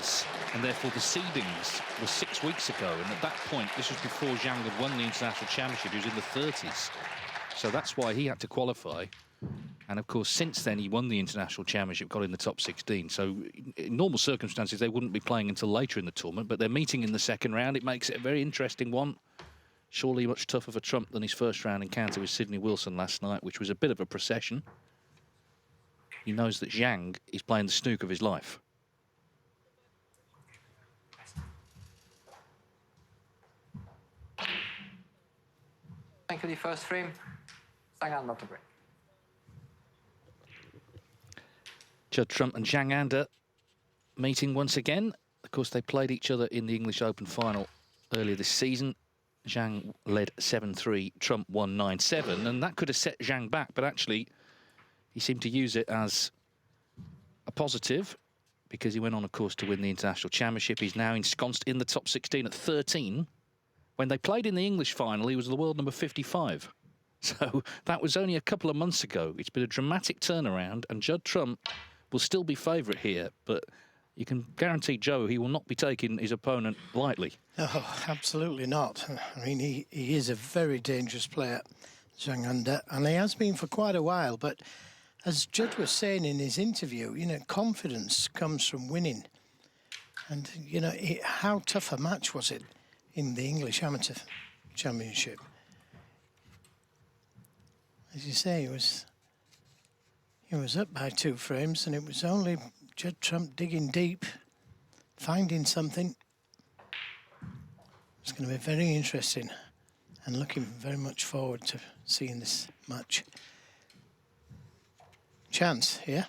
years, and therefore the seedings were 6 weeks ago. And at that point, this was before Zhang had won the international championship. He was in the 30s. So that's why he had to qualify. And of course, since then, he won the international championship, got in the top 16. So in normal circumstances, they wouldn't be playing until later in the tournament, but they're meeting in the second round. It makes it a very interesting one. Surely much tougher for Trump than his first round encounter with Sidney Wilson last night, which was a bit of a procession. He knows that Zhang is playing the snooker of his life. Thank you, the first frame. Zhang not to break. Judd Trump and Zhang Anda meeting once again. Of course, they played each other in the English Open final earlier this season. Zhang led 7-3, Trump won 9-7, and that could have set Zhang back, but actually he seemed to use it as a positive because he went on, of course, to win the international championship. He's now ensconced in the top 16 at 13. When they played in the English final, he was the world number 55. So that was only a couple of months ago. It's been a dramatic turnaround, and Judd Trump will still be favourite here, but you can guarantee, Joe, he will not be taking his opponent lightly. Oh, absolutely not. I mean, he is a very dangerous player, Zhang Anda, and he has been for quite a while. But as Judd was saying in his interview, you know, confidence comes from winning. And, you know, how tough a match was it in the English Amateur Championship? As you say, he was up by 2 frames, and it was only Judd Trump digging deep, finding something. It's going to be very interesting, and looking very much forward to seeing this match. Chance here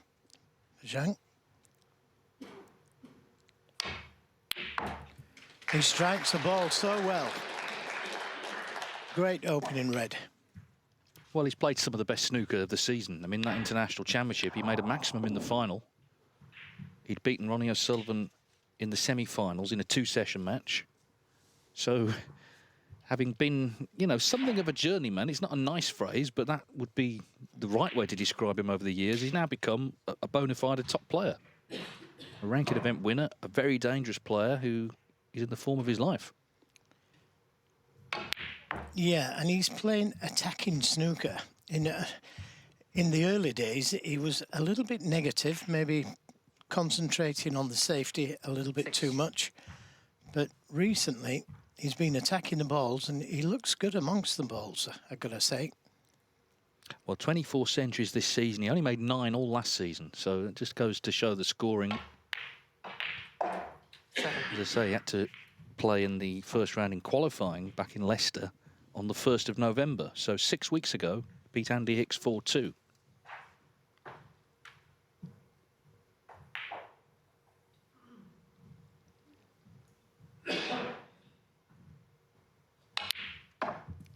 for Zhang. He strikes the ball so well. Great opening red. Well, he's played some of the best snooker of the season. I mean, that international championship, he made a maximum in the final. He'd beaten Ronnie O'Sullivan in the semi-finals in a 2-session match. So, having been, you know, something of a journeyman, it's not a nice phrase, but that would be the right way to describe him over the years. He's now become a bona fide top player. A ranking event winner, a very dangerous player who is in the form of his life. Yeah, and he's playing attacking snooker. In the early days, he was a little bit negative, maybe concentrating on the safety a little bit too much. But recently, he's been attacking the balls, and he looks good amongst the balls, I've got to say. Well, 24 centuries this season. He only made 9 all last season, so it just goes to show the scoring. As I say, he had to play in the first round in qualifying back in Leicester on the 1st of November. So 6 weeks ago, beat Andy Hicks 4-2.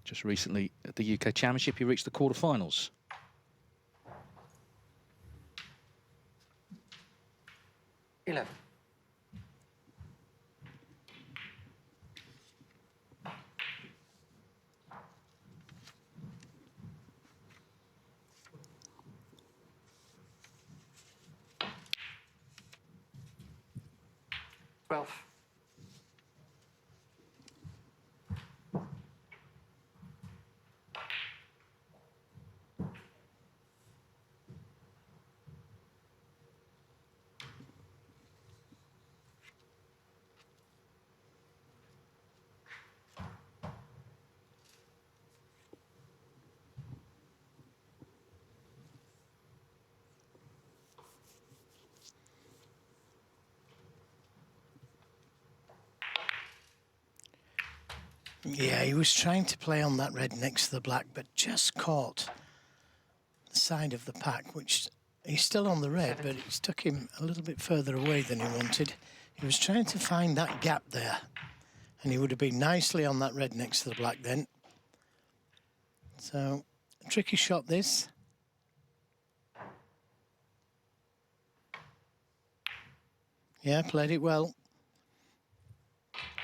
Just recently at the UK Championship, he reached the quarterfinals. Eleven. Yeah, he was trying to play on that red next to the black, but just caught the side of the pack, which he's still on the red, but it's took him a little bit further away than he wanted. He was trying to find that gap there, and he would have been nicely on that red next to the black then. So, a tricky shot this. Yeah, played it well.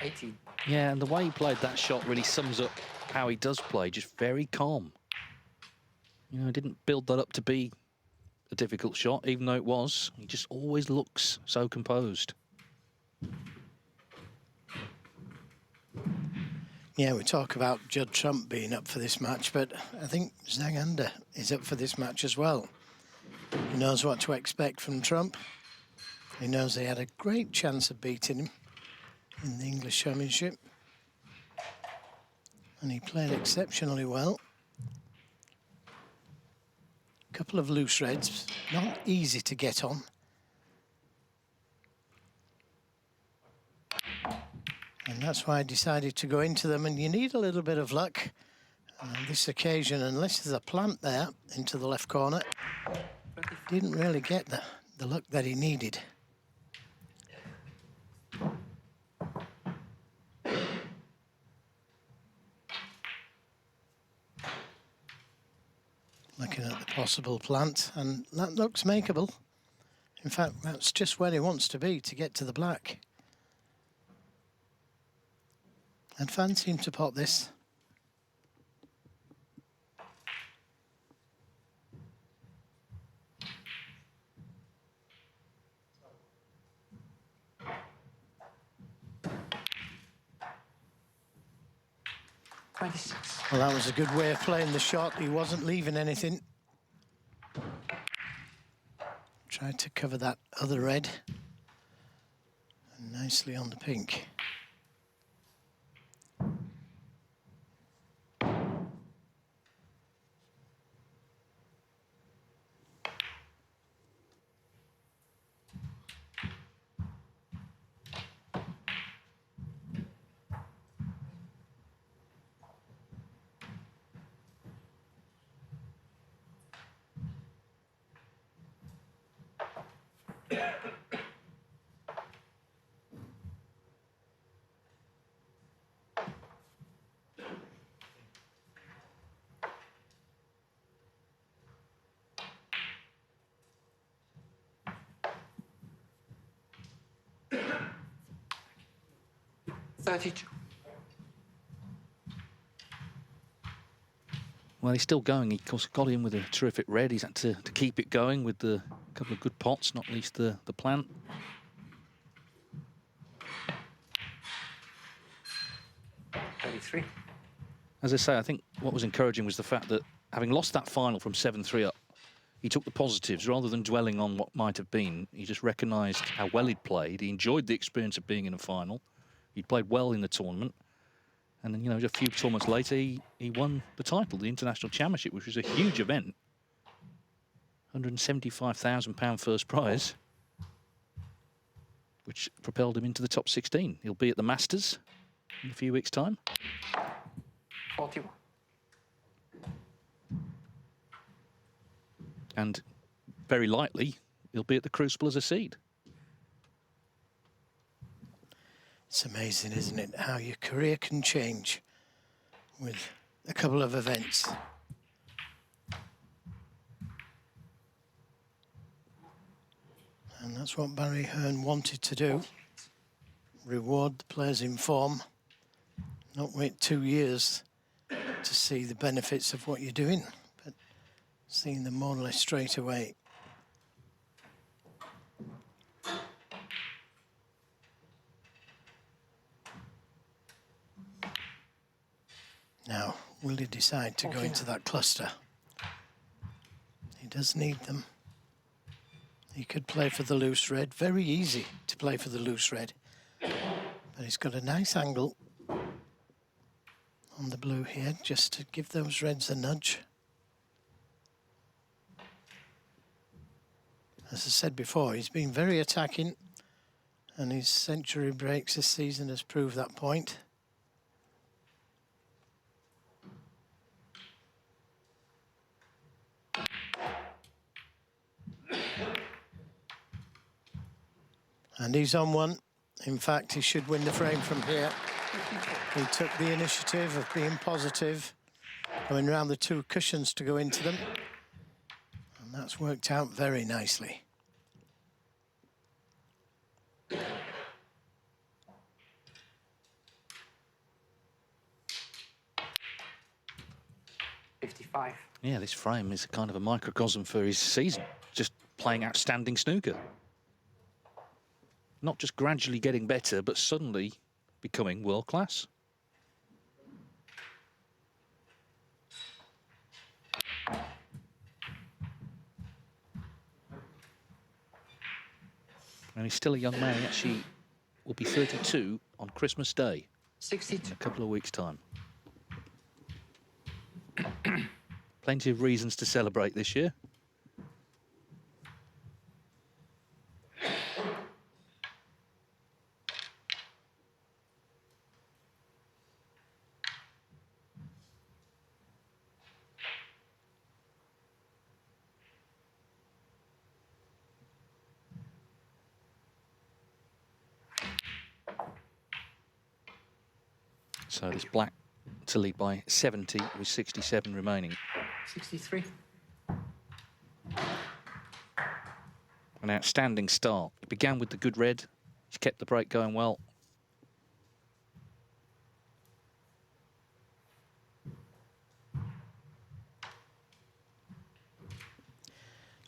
18. Yeah, and the way he played that shot really sums up how he does play, just very calm. You know, he didn't build that up to be a difficult shot, even though it was. He just always looks so composed. Yeah, we talk about Judd Trump being up for this match, but I think Zhang is up for this match as well. He knows what to expect from Trump. He knows he had a great chance of beating him in the English Championship. And he played exceptionally well. A couple of loose reds, not easy to get on. And that's why I decided to go into them, and you need a little bit of luck. And on this occasion, unless there's a plant there into the left corner, didn't really get the luck that he needed. Looking at the possible plant, and that looks makeable. In fact, that's just where he wants to be to get to the black. And fancy him to pot this. Well, that was a good way of playing the shot. He wasn't leaving anything. Tried to cover that other red. And nicely on the pink. Well, he's still going. He, of course, got in with a terrific red. He's had to keep it going with the couple of good pots, not least the plant. As I say, I think what was encouraging was the fact that having lost that final from 7-3 up, he took the positives rather than dwelling on what might have been. He just recognised how well he'd played. He enjoyed the experience of being in a final. He'd played well in the tournament. And then, you know, a few tournaments later, he won the title, the International Championship, which was a huge event. £175,000 first prize, which propelled him into the top 16. He'll be at the Masters in a few weeks' time. 41. And very likely, he'll be at the Crucible as a seed. It's amazing, isn't it, how your career can change with a couple of events. And that's what Barry Hearn wanted to do. Reward the players in form. Not wait 2 years to see the benefits of what you're doing, but seeing them more or less straight away. Now, will he decide to go into that cluster? He does need them. He could play for the loose red. Very easy to play for the loose red. But he's got a nice angle on the blue here, just to give those reds a nudge. As I said before, he's been very attacking, and his century breaks this season has proved that point. And he's on one. In fact, he should win the frame from here. He took the initiative of being positive, going around the two cushions to go into them. And that's worked out very nicely. Yeah, this frame is kind of a microcosm for his season. Just playing outstanding snooker. Not just gradually getting better, but suddenly becoming world class. And he's still a young man. He actually will be 32 on Christmas Day 62. in a couple of weeks' time. Plenty of reasons to celebrate this year. So this black to lead by 70 with 67 remaining. 63. An outstanding start. It began with the good red. He's kept the break going well.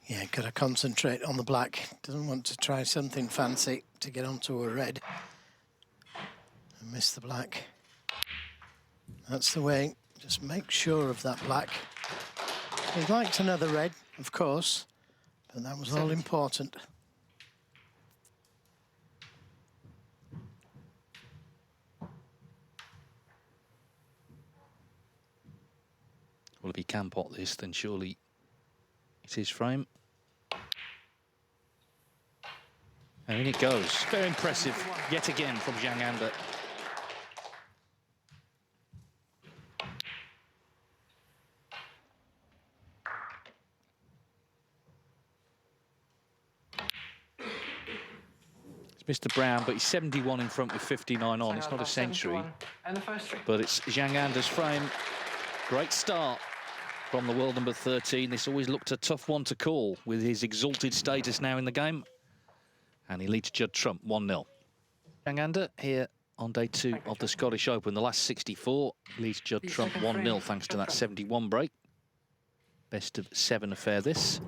Yeah, got to concentrate on the black. Doesn't want to try something fancy to get onto a red and miss the black. That's the way. Just make sure of that black. He'd liked another red, of course, but that was all important. Well, if he can pot this, then surely it's his frame. And in it goes. Very impressive yet again from Zhang Anda. It's Mr. Brown, but he's 71 in front with 59 on. It's not a century, And the first frame. but it's Zhang Anda's frame. Great start from the world number 13. This always looked a tough one to call with his exalted status now in the game. And he leads Judd Trump 1-0. Zhang Anda here on day 2 of the Scottish Open. The last 64 leads Judd Trump 1-0 thanks to that 71 break. Best of 7 affair this.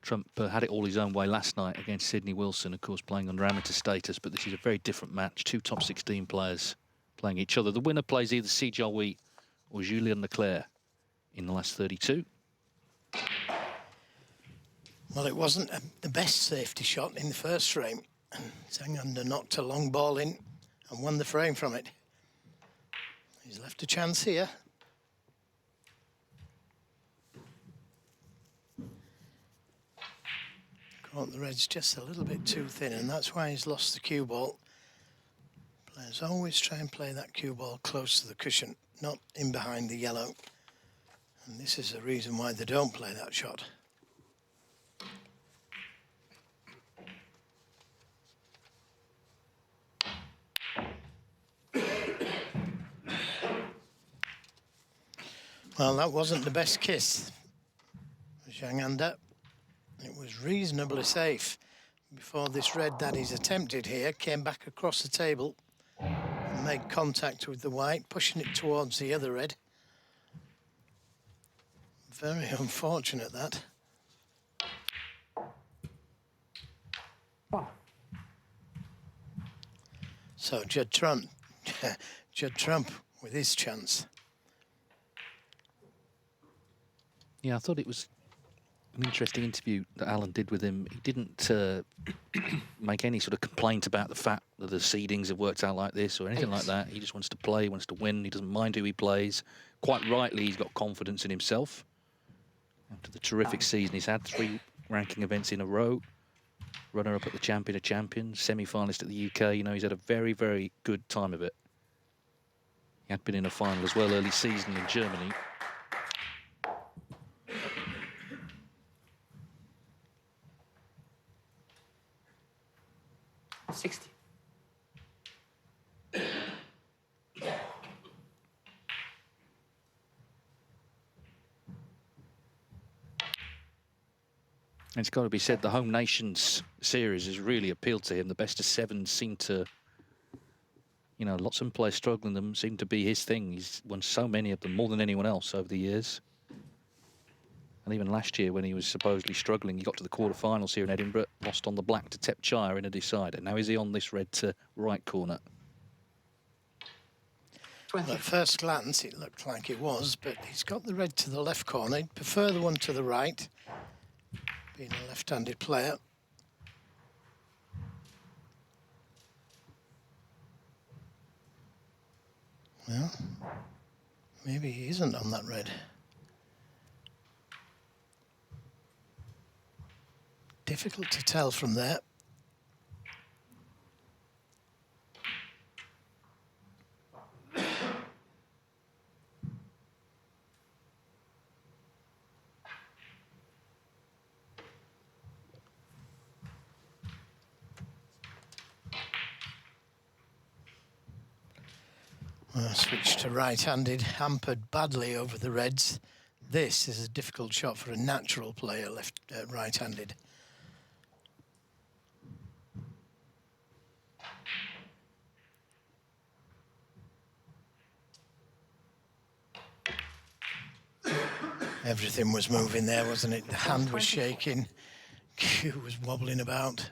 Trump had it all his own way last night against Sydney Wilson, of course, playing under amateur status, but this is a very different match. 2 top 16 players playing each other. The winner plays either Si Jiahui or Julien Leclerc in the last 32. Well, it wasn't the best safety shot in the first frame. Zhang Anda knocked a long ball in and won the frame from it. He's left a chance here. Caught the red's just a little bit too thin, and that's why he's lost the cue ball. Players always try and play that cue ball close to the cushion, not in behind the yellow. And this is the reason why they don't play that shot. Well, that wasn't the best kiss for Zhang Anda. It was reasonably safe before this red that he's attempted here came back across the table and made contact with the white, pushing it towards the other red. Very unfortunate, that. Wow. So Judd Trump, Judd Trump with his chance. Yeah, I thought it was an interesting interview that Alan did with him. He didn't make any sort of complaint about the fact that the seedings have worked out like this or anything like that. He just wants to play, wants to win. He doesn't mind who he plays. Quite rightly, he's got confidence in himself. After the terrific season he's had, 3 ranking events in a row. Runner-up at the Champion of Champions, semi-finalist at the UK. You know, he's had a very, very good time of it. He had been in a final as well early season in Germany. $60. It's got to be said, the Home Nations series has really appealed to him. The best of 7 seem to, you know, lots of players struggling them seem to be his thing. He's won so many of them, more than anyone else over the years. And even last year, when he was supposedly struggling, he got to the quarterfinals here in Edinburgh, lost on the black to Tep Chaya in a decider. Now is he on this red to right corner? Well, at first glance, it looked like it was, but he's got the red to the left corner. He'd prefer the one to the right, being a left-handed player. Well, maybe he isn't on that red. Difficult to tell from there. Switch to right-handed, hampered badly over the reds. This is a difficult shot for a natural player, right-handed. Everything was moving there, wasn't it? The hand was shaking. Q was wobbling about.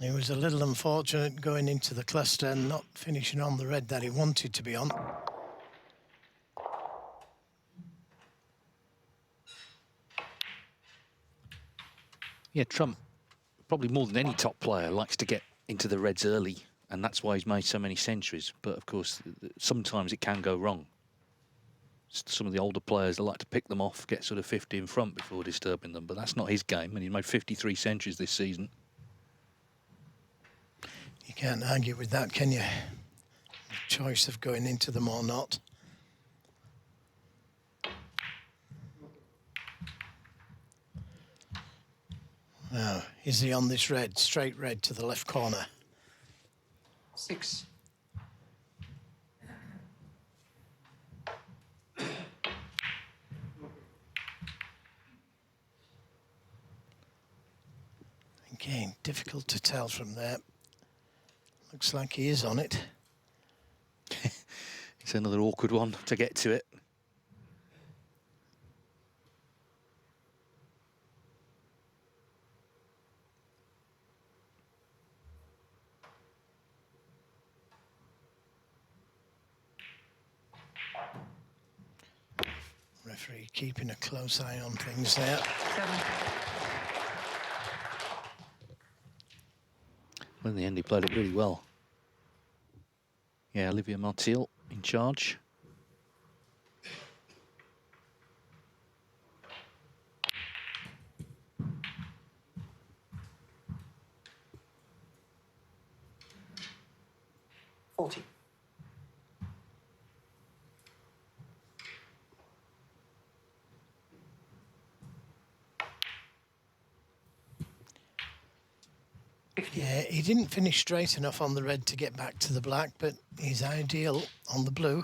He was a little unfortunate going into the cluster and not finishing on the red that he wanted to be on. Yeah, Trump, probably more than any top player, likes to get into the reds early, and that's why he's made so many centuries. But of course, sometimes it can go wrong. Some of the older players, they like to pick them off, get sort of 50 in front before disturbing them, but that's not his game, and he's made 53 centuries this season. You can't argue with that, can you? The choice of going into them or not. Now, is he on this red? Straight red to the left corner. 6. Again, difficult to tell from there. Looks like he is on it. It's another awkward one to get to it. Referee keeping a close eye on things there. 7. Well, in the end, he played it really well. Yeah, Olivier Martial in charge. $40. Yeah, he didn't finish straight enough on the red to get back to the black, but he's ideal on the blue.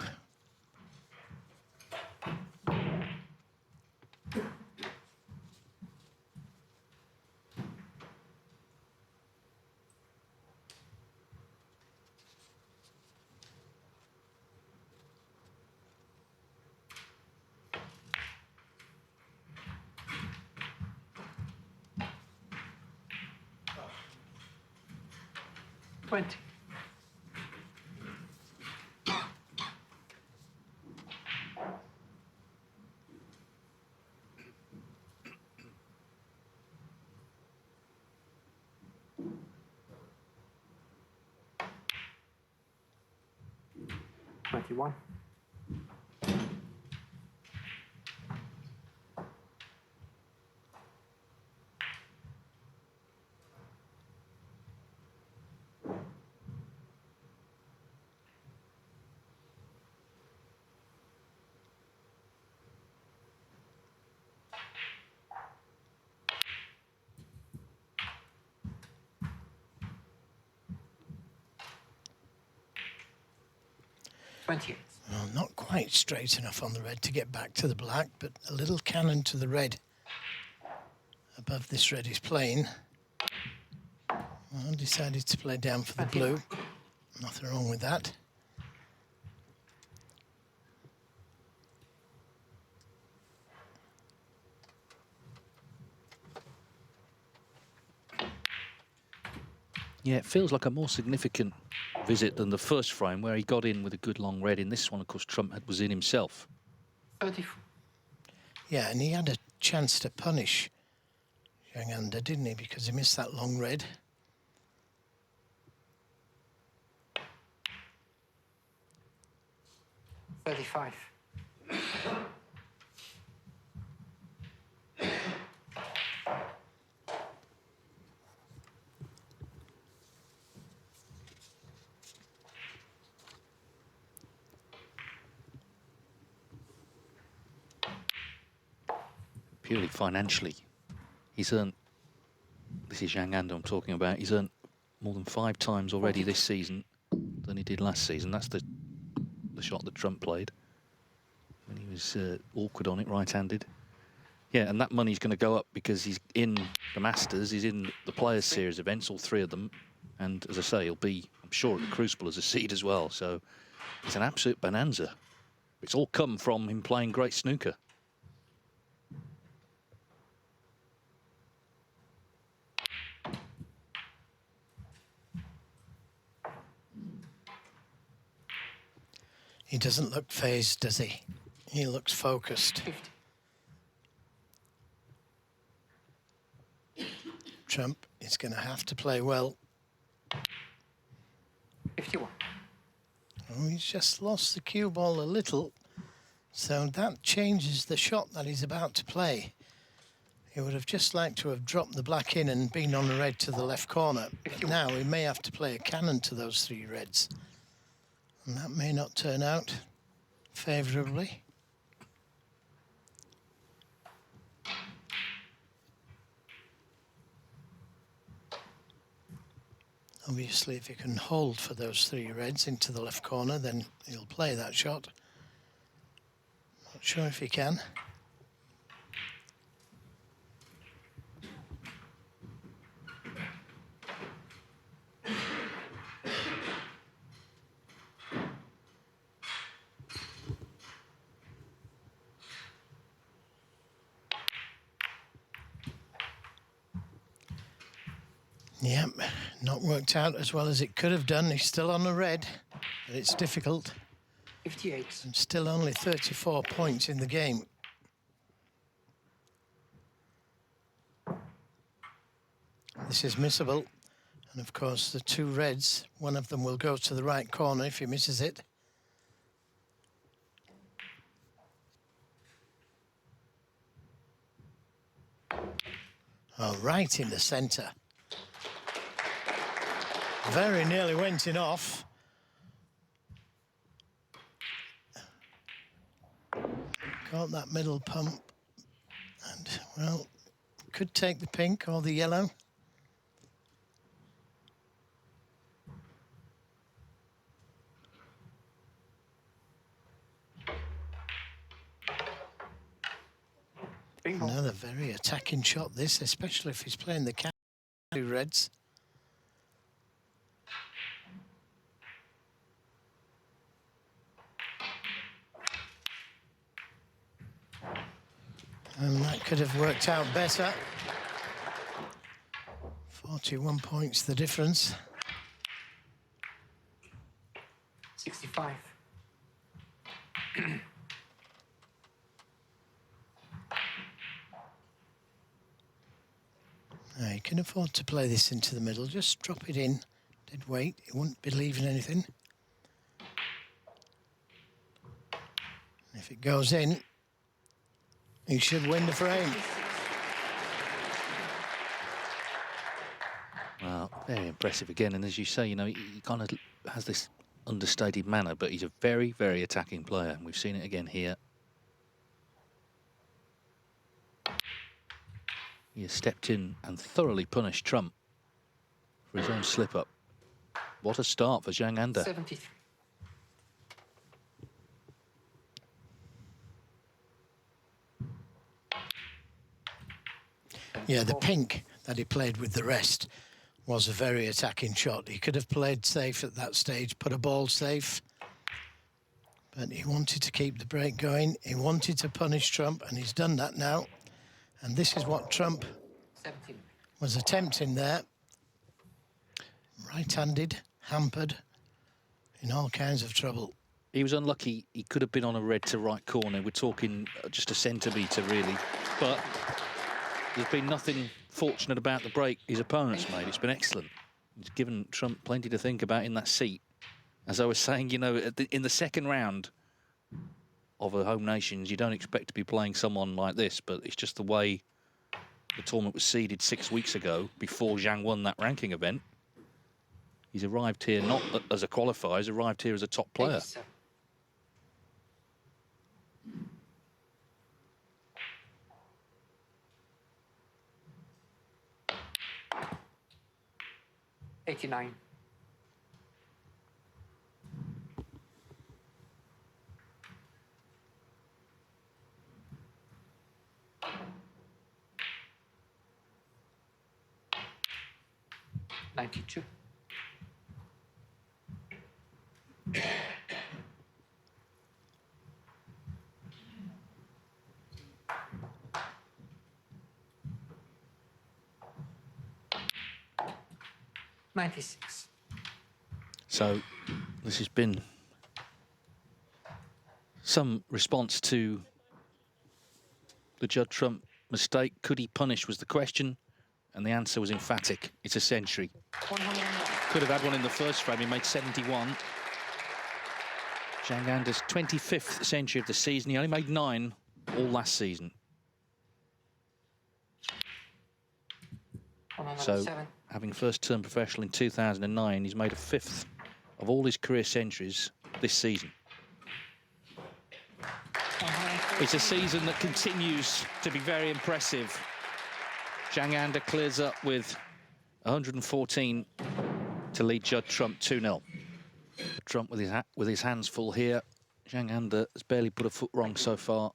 $20. $21. Well, not quite straight enough on the red to get back to the black, but a little cannon to the red above this red is playing. Well, decided to play down for the blue. Nothing wrong with that. Yeah, it feels like a more significant visit than the first frame where he got in with a good long red. In this one, of course, Trump was in himself. 34. Yeah, and he had a chance to punish Zhang, didn't he? Because he missed that long red. 35. Purely financially, he's earned, this is Zhang Anda I'm talking about, he's earned more than 5 times already this season than he did last season. That's the shot that Trump played when he was awkward on it, right-handed. Yeah, and that money's going to go up because he's in the Masters, he's in the Players' Series events, all 3 of them. And as I say, he'll be, I'm sure, at the Crucible as a seed as well. So it's an absolute bonanza. It's all come from him playing great snooker. He doesn't look phased, does he? He looks focused. 50. Trump is going to have to play well. 51. Oh, he's just lost the cue ball a little, so that changes the shot that he's about to play. He would have just liked to have dropped the black in and been on the red to the left corner. But now he may have to play a cannon to those 3 reds. And that may not turn out favourably. Obviously, if he can hold for those 3 reds into the left corner, then he'll play that shot. Not sure if he can. Yep, not worked out as well as it could have done. He's still on the red, but it's difficult. 58. And still only 34 points in the game. This is missable. And of course, the 2 reds, one of them will go to the right corner if he misses it. Oh, right in the centre. Very nearly went in off. Got that middle pump. And, well, could take the pink or the yellow. Bingo. Another very attacking shot, this, especially if he's playing the reds. And that could have worked out better. 41 points, the difference. 65. Now, he can afford to play this into the middle. Just drop it in. Dead weight. He wouldn't be leaving anything. If it goes in, he should win the frame. Well, very impressive again. And as you say, you know, he kind of has this understated manner, but he's a very, very attacking player. And we've seen it again here. He has stepped in and thoroughly punished Trump for his own slip-up. What a start for Zhang Anda. 73. Yeah, the pink that he played with the rest was a very attacking shot. He could have played safe at that stage, put a ball safe. But he wanted to keep the break going. He wanted to punish Trump, and he's done that now. And this is what Trump 17. was attempting there. Right-handed, hampered, in all kinds of trouble. He was unlucky. He could have been on a red to right corner. We're talking just a centimetre, really. But there's been nothing fortunate about the break his opponent's made. It's been excellent. He's given Trump plenty to think about in that seat. As I was saying, you know, in the second round, of a home nations, you don't expect to be playing someone like this, but it's just the way the tournament was seeded 6 weeks ago before Zhang won that ranking event. He's arrived here not as a qualifier, he's arrived here as a top player. 87. '89. '92. '96. So this has been some response to the Judd Trump mistake. Could he punish was the question, and the answer was emphatic. It's a century. 109. Could have had one in the first frame. He made 71. Zhang Anda's 25th century of the season. He only made 9 all last season. So, 107. having first turned professional in 2009, he's made a 5th of all his career centuries this season. It's a season that continues to be very impressive. Zhang Anda clears up with 114 to lead Judd Trump 2-0. Trump with his hands full here. Zhang Anda has barely put a foot wrong so far.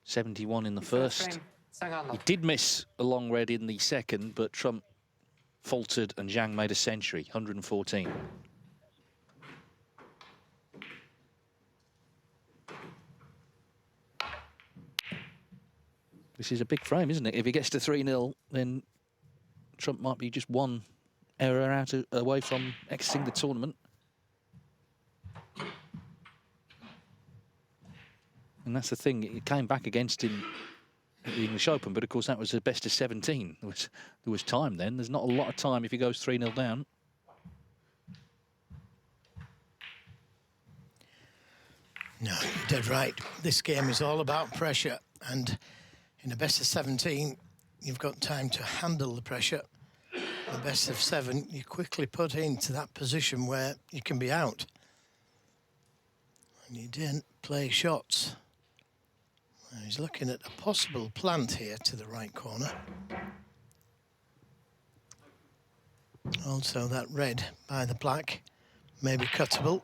71 in the first. He did miss a long red in the second, but Trump faltered and Zhang made a century, 114. This is a big frame, isn't it? If he gets to 3-0, then Trump might be just one error away from exiting the tournament. And that's the thing, it came back against him at the English Open, but of course that was the best of 17. There was time then. There's not a lot of time if he goes 3-0 down. No, you're dead right. This game is all about pressure, and in a best of 17, you've got time to handle the pressure. In a best of 7, you quickly put into that position where you can be out. And you didn't play shots. He's looking at a possible plant here to the right corner. Also, that red by the black may be cuttable.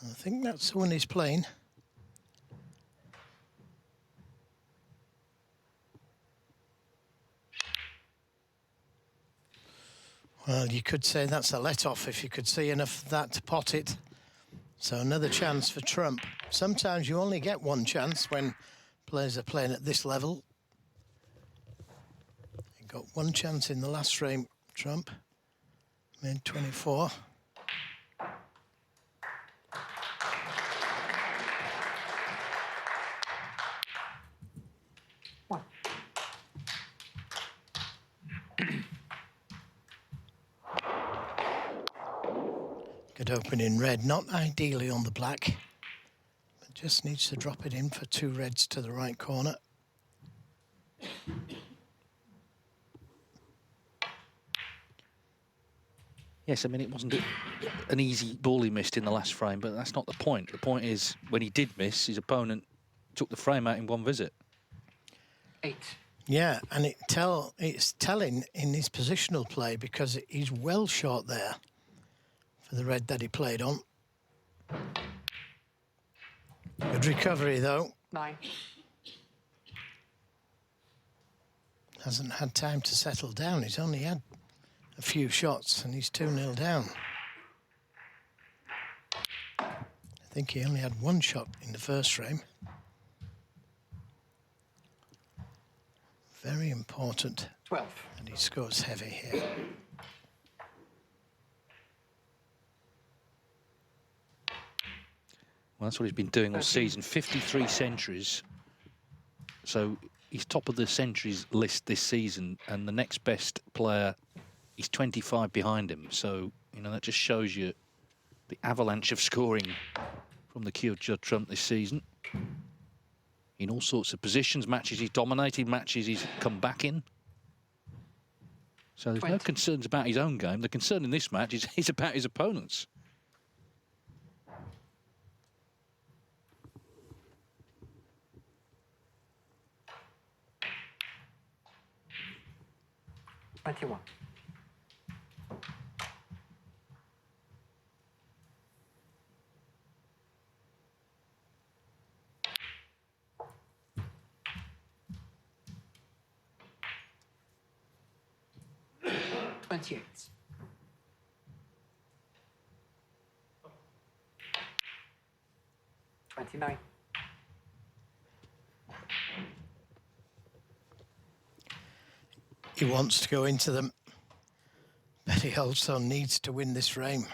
I think that's the one he's playing. Well, you could say that's a let-off if you could see enough of that to pot it. So another chance for Trump. Sometimes you only get one chance when players are playing at this level. He got one chance in the last frame, Trump. Made 24. Good open in red, not ideally on the black, but just needs to drop it in for 2 reds to the right corner. Yes, I mean, it wasn't an easy ball he missed in the last frame, but that's not the point. The point is, when he did miss, his opponent took the frame out in one visit. 8. Yeah, and it's telling in his positional play because he's well short there for the red that he played on. Good recovery, though. 9. Hasn't had time to settle down. He's only had a few shots and he's 2-0 down. I think he only had 1 shot in the first frame. Very important 12. that he scores heavy here. Well, that's what he's been doing all season, 53 centuries. So he's top of the centuries list this season, and the next best player is 25 behind him. So, you know, that just shows you the avalanche of scoring from the queue of Judd Trump this season. In all sorts of positions, matches he's dominated, matches he's come back in. So there's no concerns about his own game. The concern in this match is about his opponents. $21. $28. $29. He wants to go into them, but he also needs to win this frame.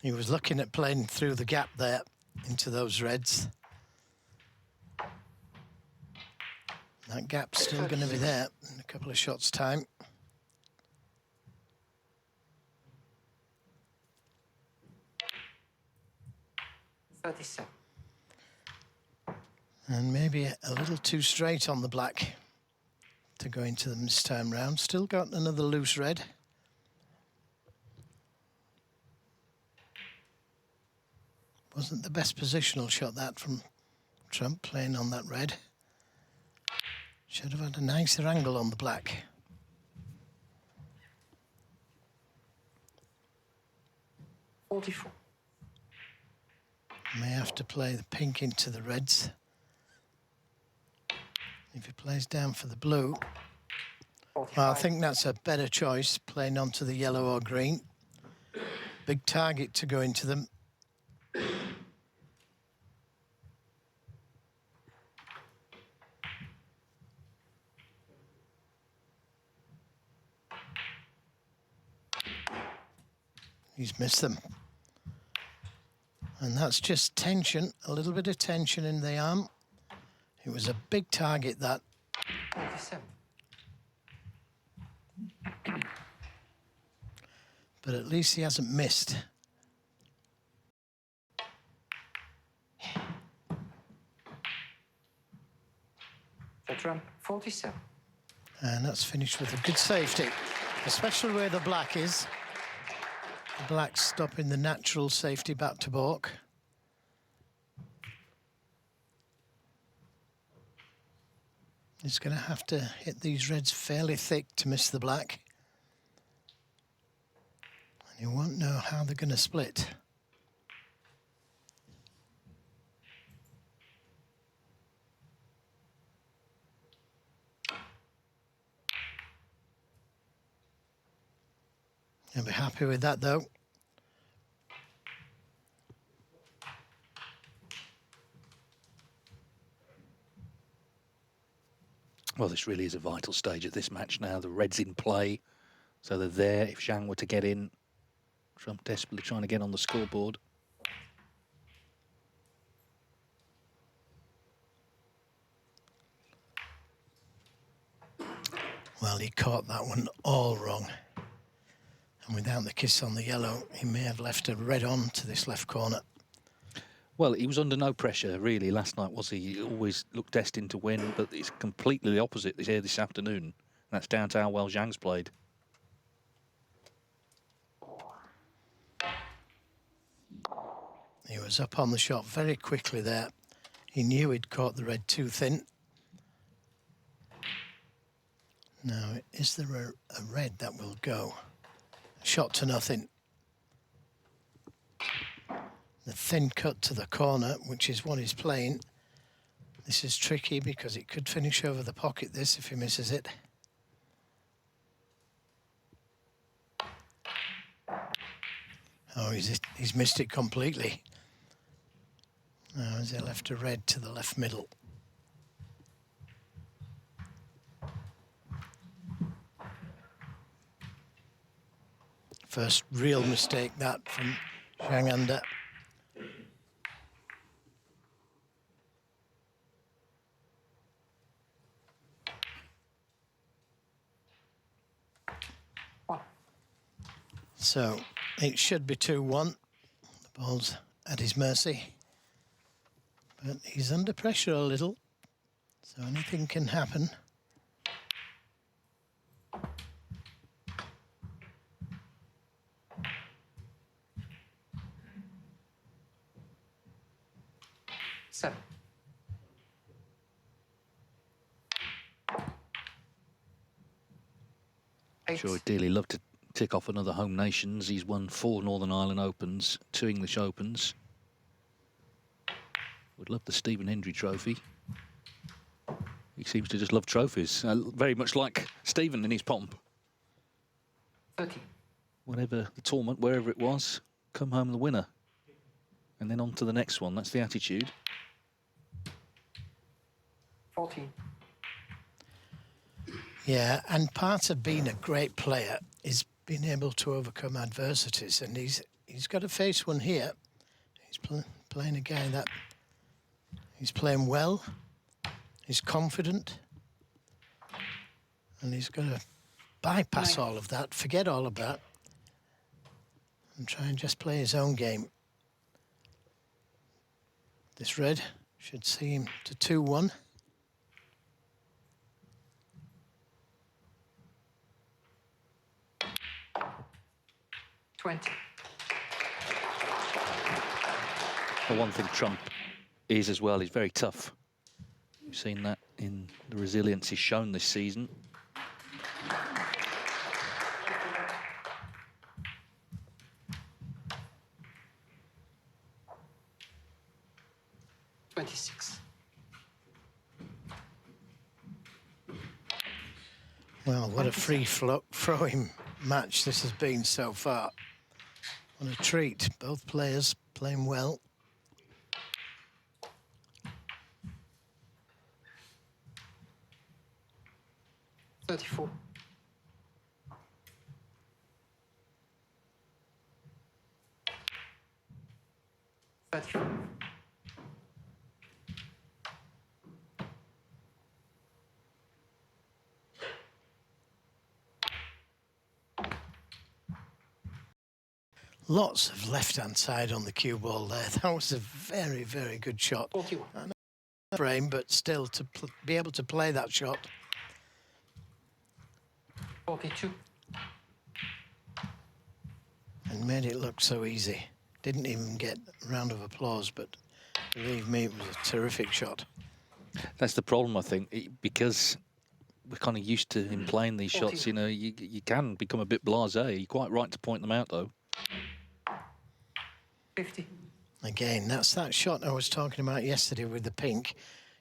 He was looking at playing through the gap there into those reds. That gap's still going to be there in a couple of shots' time. $37. And maybe a little too straight on the black to go into them this time round. Still got another loose red. Wasn't the best positional shot that from Trump playing on that red. Should have had a nicer angle on the black. $44. May have to play the pink into the reds. If he plays down for the blue, well, I think that's a better choice, playing onto the yellow or green. Big target to go into them. He's missed them. And that's just tension, a little bit of tension in the arm. It was a big target, that. 47. But at least he hasn't missed. Trump, 47. And that's finished with a good safety, especially where the black is. The black's stopping the natural safety back to balk. He's going to have to hit these reds fairly thick to miss the black. And you won't know how they're going to split. You'll be happy with that, though. Well, this really is a vital stage of this match now. The red's in play, so they're there. If Zhang were to get in, Trump desperately trying to get on the scoreboard. Well, he caught that one all wrong. And without the kiss on the yellow, he may have left a red on to this left corner. Well, he was under no pressure, really, last night, was he? He always looked destined to win, but it's completely the opposite here this afternoon. And that's down to how well Zhang's played. He was up on the shot very quickly there. He knew he'd caught the red too thin. Now, is there a red that will go? Shot to nothing. The thin cut to the corner, which is what he's playing. This is tricky because it could finish over the pocket, this, if he misses it. Oh, he's missed it completely. Now, has he left a red to the left middle? First real mistake that from Zhang under. So it should be 2-1. The ball's at his mercy. But he's under pressure a little, so anything can happen. Seven. Eight. Sure, he'd dearly love to tick off another home nations. He's won 4 Northern Ireland Opens, 2 English Opens. Would love the Stephen Hendry Trophy. He seems to just love trophies, very much like Stephen in his pomp. 30. Whatever the tournament, wherever it was, come home the winner. And then on to the next one. That's the attitude. 14. Yeah, and part of being a great player is being able to overcome adversities, and he's got to face one here. He's playing a guy that he's playing well, he's confident, and he's got to bypass all of that, forget all of that, and try and just play his own game. This red should see him to 2-1. The one thing Trump is as well, he's very tough. We've seen that in the resilience he's shown this season. Well, what a free-flowing match this has been so far. What a treat. Both players playing well. $34. Lots of left-hand side on the cue ball there. That was a very, very good shot. 41. Frame, but still to be able to play that shot. 42. And made it look so easy. Didn't even get a round of applause, but believe me, it was a terrific shot. That's the problem, I think, because we're kind of used to him playing these shots. You know, you can become a bit blasé. You're quite right to point them out, though. 50. Again, that's that shot I was talking about yesterday with the pink,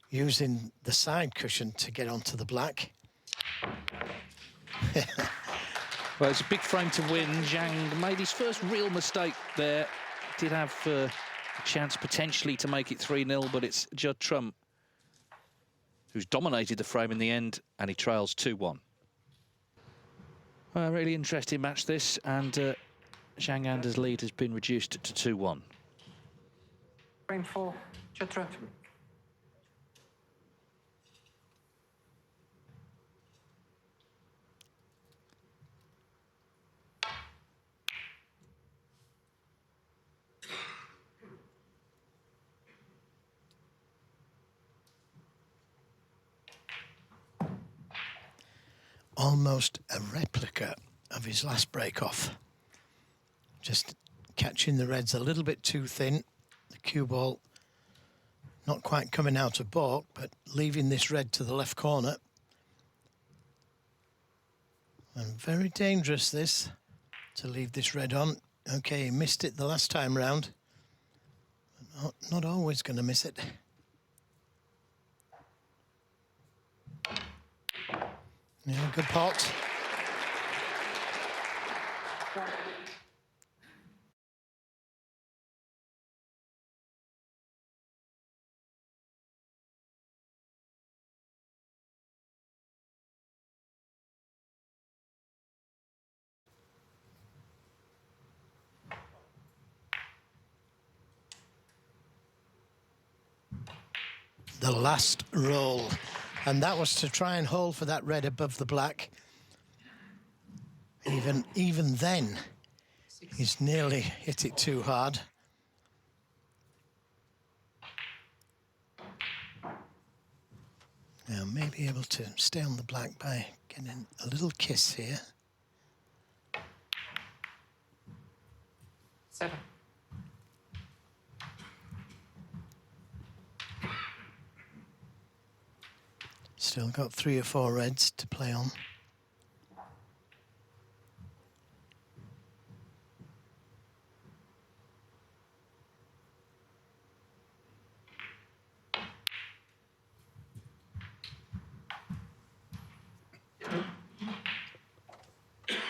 using the side cushion to get onto the black. Well, it's a big frame to win. Zhang made his first real mistake there. Did have a chance potentially to make it 3-0, but it's Judd Trump who's dominated the frame in the end, and he trails 2-1. A really interesting match this, and Zhang Ander's lead has been reduced to 2-1. Frame 4. Judd Trump. Almost a replica of his last break-off. Just catching the reds a little bit too thin. The cue ball not quite coming out of baulk, but leaving this red to the left corner. And very dangerous, this, to leave this red on. Okay, he missed it the last time round. But not always going to miss it. Yeah, good pot. The last roll, and that was to try and hold for that red above the black. Even then, he's nearly hit it too hard. Now, may be able to stay on the black by getting a little kiss here. 7. Still got 3 or 4 reds to play on.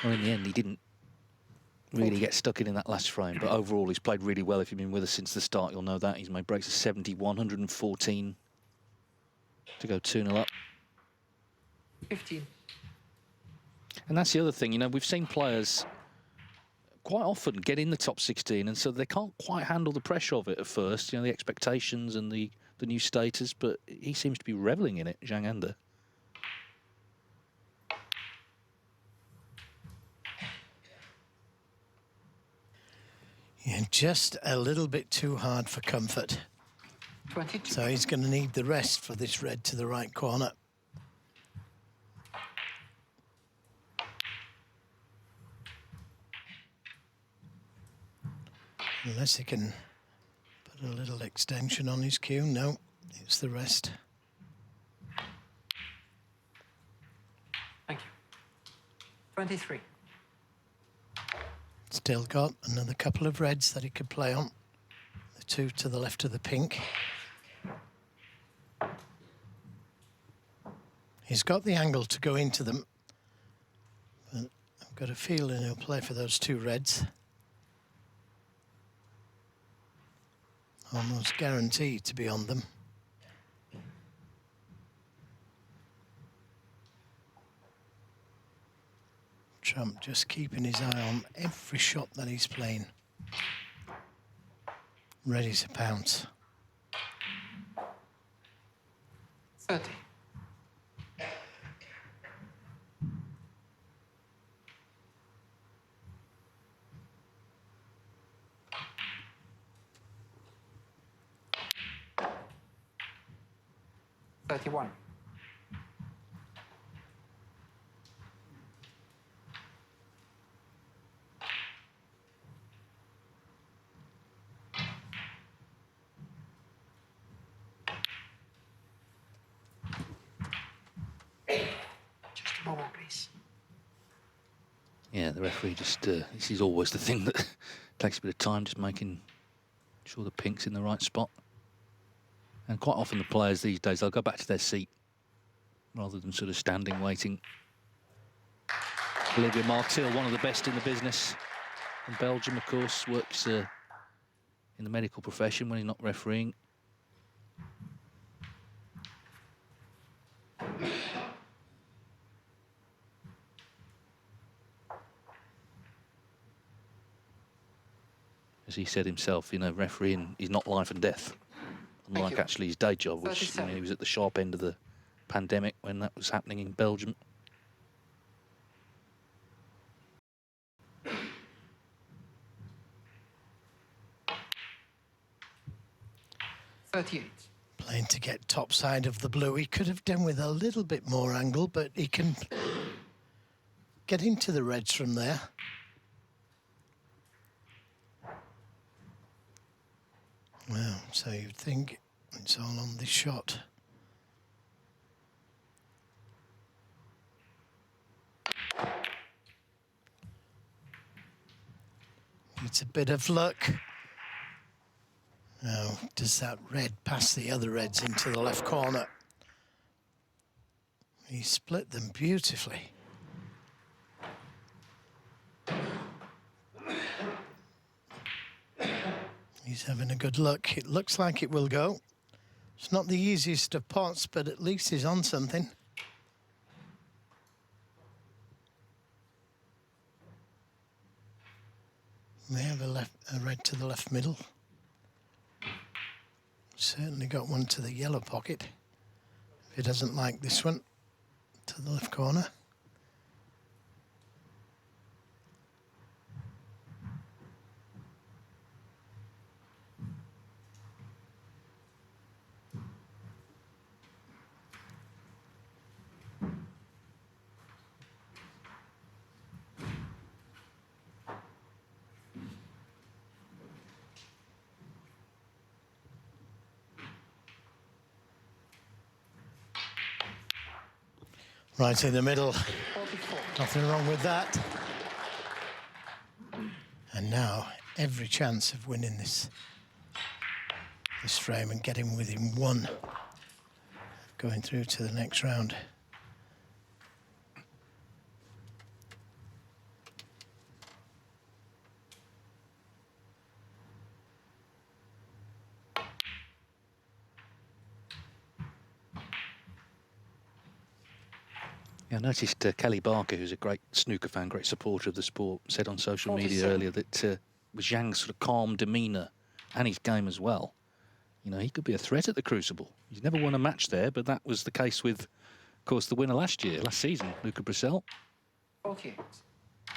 Well, in the end, he didn't really get stuck in that last frame, but overall, he's played really well. If you've been with us since the start, you'll know that. He's made breaks of 70, 114 to go 2-0 up. 15. And that's the other thing, you know, we've seen players quite often get in the top 16, and so they can't quite handle the pressure of it at first, you know, the expectations and the new status, but he seems to be revelling in it, Zhang Anda. Yeah, just a little bit too hard for comfort. 22. So he's going to need the rest for this red to the right corner. Unless he can put a little extension on his cue. No, it's the rest. Thank you. 23. Still got another couple of reds that he could play on. The 2 to the left of the pink. He's got the angle to go into them. But I've got a feeling he'll play for those 2 reds. Almost guaranteed to be on them. Trump just keeping his eye on every shot that he's playing. Ready to pounce. 30. $31. Just a moment, please. Yeah, the referee just, this is always the thing that takes a bit of time, just making sure the pink's in the right spot. And quite often the players these days, they'll go back to their seat rather than sort of standing waiting. Olivier Martil, one of the best in the business. From Belgium, of course, works in the medical profession when he's not refereeing. As he said himself, you know, refereeing is not life and death. Unlike actually his day job, which, you know, he was at the sharp end of the pandemic when that was happening in Belgium. $38. Playing to get top side of the blue. He could have done with a little bit more angle, but he can get into the reds from there. Well, so you'd think it's all on this shot. It's a bit of luck. Now, does that red pass the other reds into the left corner? He split them beautifully. He's having a good look. It looks like it will go. It's not the easiest of pots, but at least he's on something. May have a red to the left middle. Certainly got one to the yellow pocket. If he doesn't like this one, to the left corner. Right in the middle. 44. Nothing wrong with that. And now every chance of winning this frame and getting within one, going through to the next round. Yeah, I noticed Kelly Barker, who's a great snooker fan, great supporter of the sport, said on social media 47. earlier that with Zhang's sort of calm demeanour and his game as well, you know, he could be a threat at the Crucible. He's never won a match there, but that was the case with, of course, the winner last season, Luca Brissell. 48. A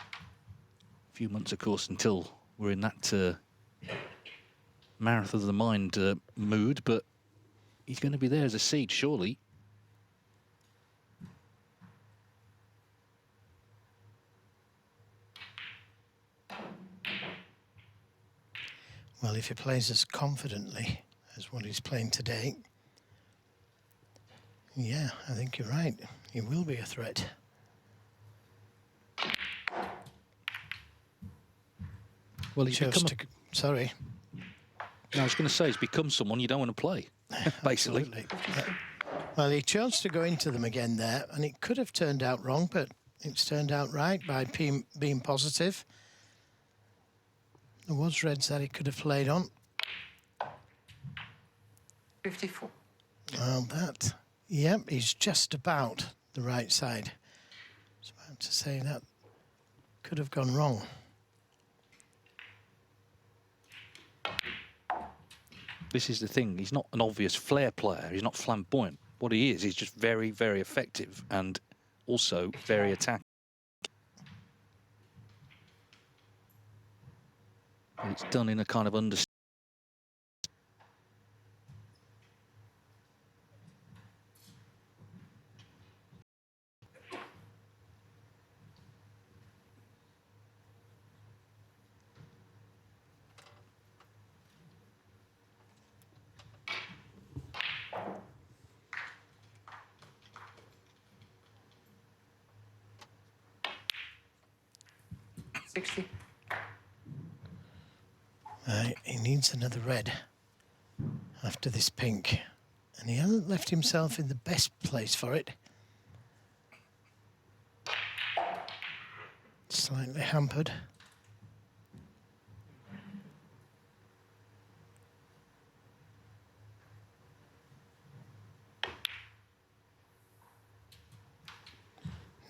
few months, of course, until we're in that marathon of the mind mood, but he's going to be there as a seed, surely. Well, if he plays as confidently as what he's playing today, yeah, I think you're right. He will be a threat. Well, he's become sorry. No, I was going to say, he's become someone you don't want to play, basically. Absolutely. Well, he chose to go into them again there, and it could have turned out wrong, but it's turned out right by being positive. There was reds that he could have played on. 54. Well, yep, he's just about the right side. I was about to say that could have gone wrong. This is the thing. He's not an obvious flair player. He's not flamboyant. What he is, he's just very, very effective and also very attacking. But it's done in a kind of understanding. He needs another red after this pink, and he hasn't left himself in the best place for it. Slightly hampered.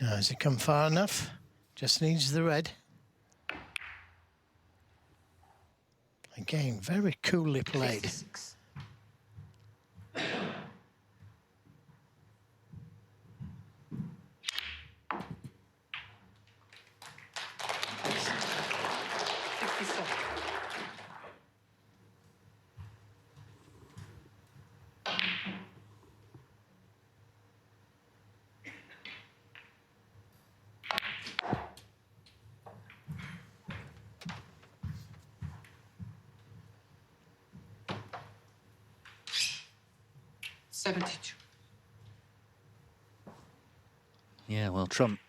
Now, has he come far enough? Just needs the red. Again, very coolly played. 56. Yeah, well, Trump,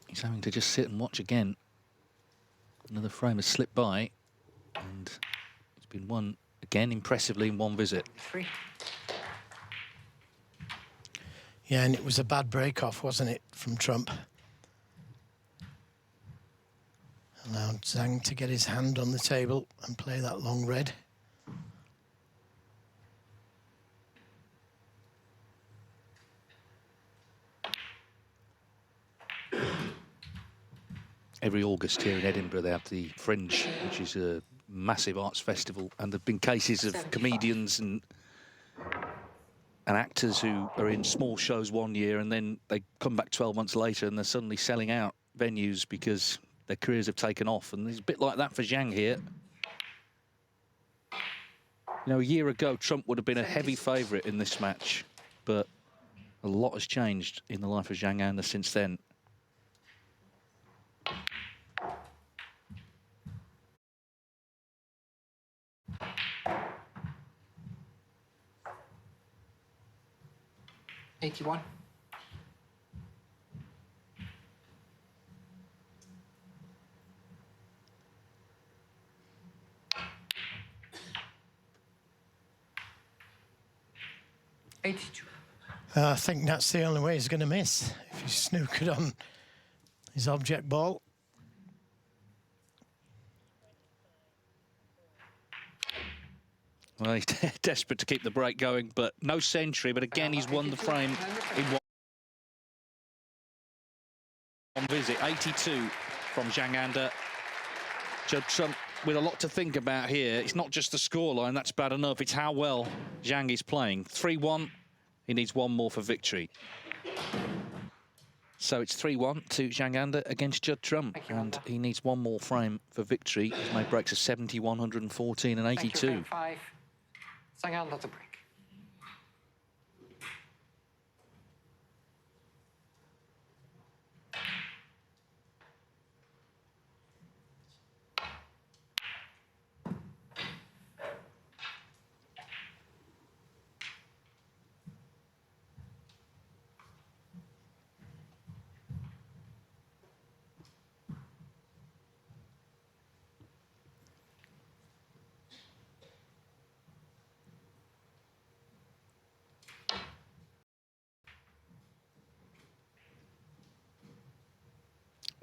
he's having to just sit and watch again. Another frame has slipped by, and it's been won again impressively in one visit. 3. Yeah, and it was a bad break-off, wasn't it, from Trump? Allowed Zhang to get his hand on the table and play that long red. Every August here in Edinburgh, they have the Fringe, which is a massive arts festival, and there have been cases of 75. comedians and actors who are in small shows one year and then they come back 12 months later and they're suddenly selling out venues because their careers have taken off. And it's a bit like that for Zhang here. You know, a year ago, Trump would have been a heavy favourite in this match, but a lot has changed in the life of Zhang Anda since then. 82. I think that's the only way he's going to miss if he's snookered on his object ball. Well, he's desperate to keep the break going, but no century. But again, he's won the frame in one visit. 82 from Zhang. Judd Trump with a lot to think about here. It's not just the scoreline, that's bad enough. It's how well Zhang is playing. 3-1. He needs one more for victory. So it's 3-1 to Zhang against Judd Trump. And he needs one more frame for victory. He's made breaks of 70, 114 and 82. Thank you, 5. Zhang to break.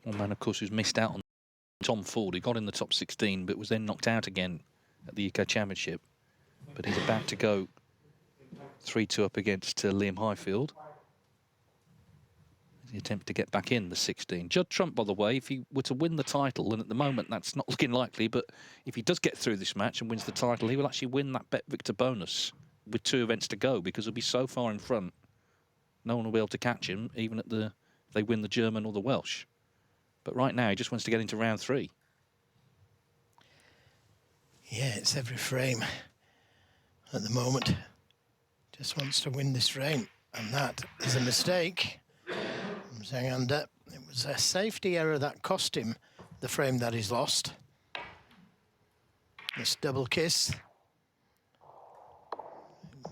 One man, of course, who's missed out on Tom Ford. He got in the top 16, but was then knocked out again at the UK Championship. But he's about to go 3-2 up against Liam Highfield. He attempts to get back in the 16. Judd Trump, by the way, if he were to win the title, and at the moment that's not looking likely, but if he does get through this match and wins the title, he will actually win that Bet Victor bonus with 2 events to go, because he'll be so far in front, no one will be able to catch him, even at if they win the German or the Welsh. But right now, he just wants to get into round 3. Yeah, it's every frame at the moment. Just wants to win this frame, and that is a mistake from Zhang. It was a safety error that cost him the frame that he's lost. This double kiss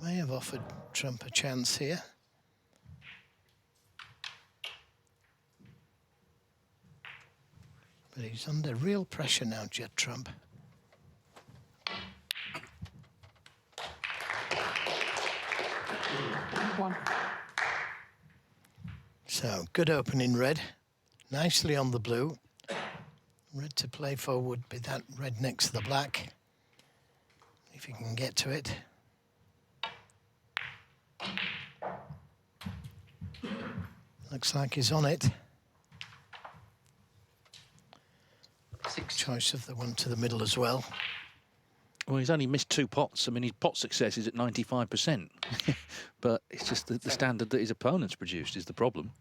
may have offered Trump a chance here. But he's under real pressure now, Judd Trump. One. So, good opening red. Nicely on the blue. Red to play for would be that red next to the black. If he can get to it. Looks like he's on it. 6. Choice of the one to the middle as well. Well, he's only missed 2 pots. I mean, his pot success is at 95%. But it's just the standard that his opponents produced is the problem.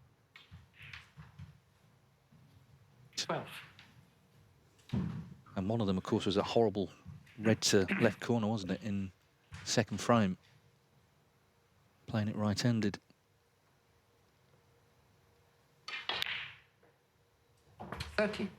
12. And one of them, of course, was a horrible red to left corner, wasn't it, in second frame? Playing it right-handed. 30.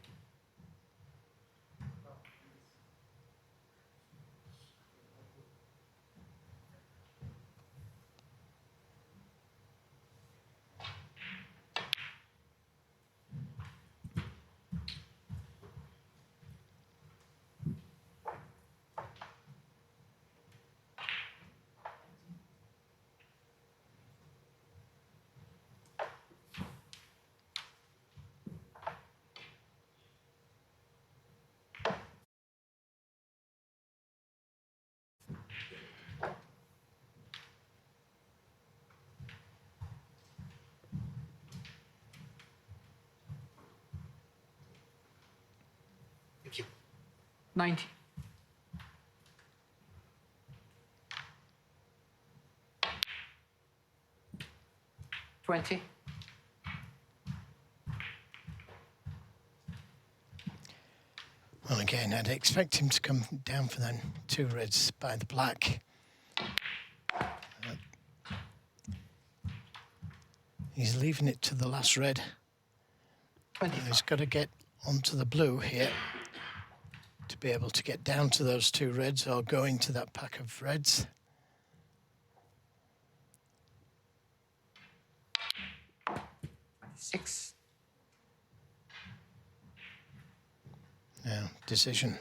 Thank you. 90. 20. Well, again, I'd expect him to come down for then 2 reds by the black. He's leaving it to the last red. And he's got to get onto the blue here to be able to get down to those 2 reds or go into that pack of reds. Six. Now, decision.